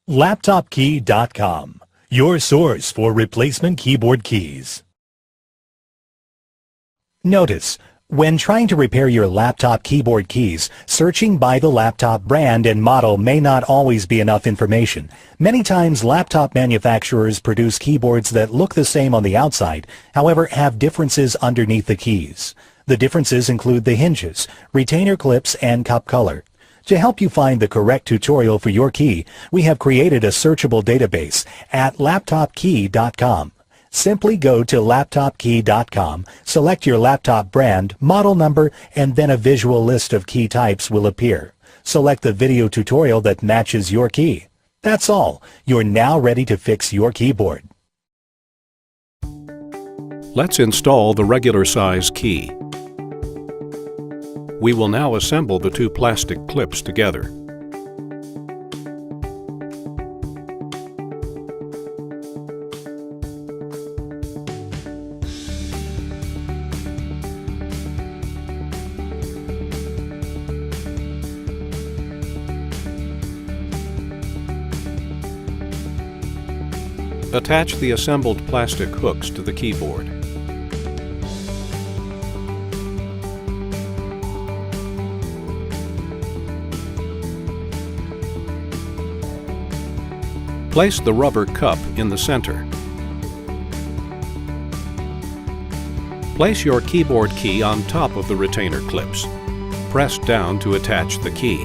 LaptopKey.com, your source for replacement keyboard keys. Notice, when trying to repair your laptop keyboard keys, searching by the laptop brand and model may not always be enough information. Many times laptop manufacturers produce keyboards that look the same on the outside, however have differences underneath the keys. The differences include the hinges, retainer clips, and cup color. To help you find the correct tutorial for your key, we have created a searchable database at LaptopKey.com. Simply go to LaptopKey.com, select your laptop brand, model number, and then a visual list of key types will appear. Select the video tutorial that matches your key. That's all. You're now ready to fix your keyboard. Let's install the regular size key. We will now assemble the two plastic clips together. Attach the assembled plastic hooks to the keyboard. Place the rubber cup in the center. Place your keyboard key on top of the retainer clips. Press down to attach the key.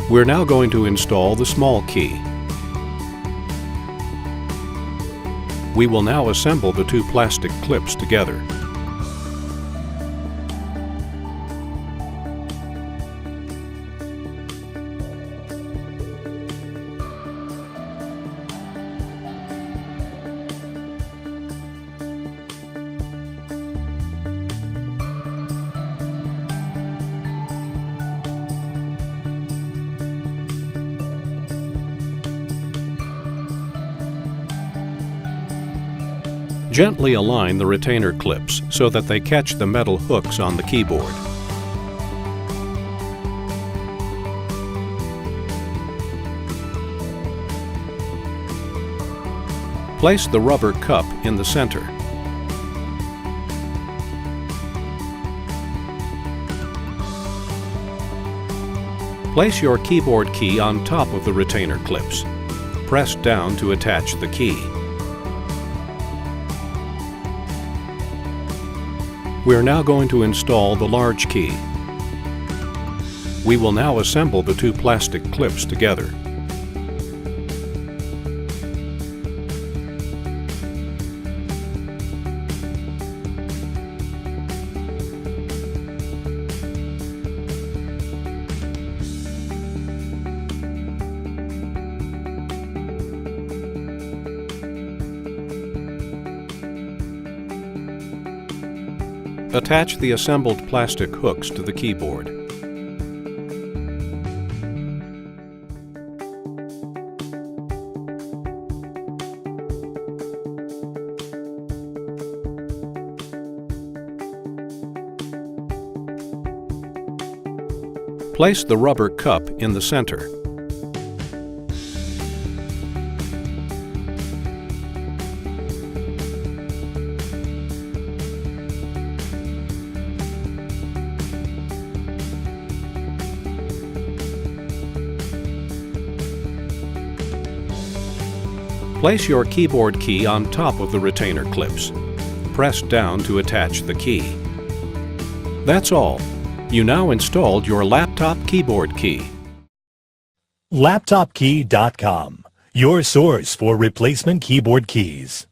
We're now going to install the small key. We will now assemble the two plastic clips together. Gently align the retainer clips so that they catch the metal hooks on the keyboard. Place the rubber cup in the center. Place your keyboard key on top of the retainer clips. Press down to attach the key. We're now going to install the large key. We will now assemble the two plastic clips together. Attach the assembled plastic hooks to the keyboard. Place the rubber cup in the center. Place your keyboard key on top of the retainer clips. Press down to attach the key. That's all. You now installed your laptop keyboard key. LaptopKey.com, your source for replacement keyboard keys.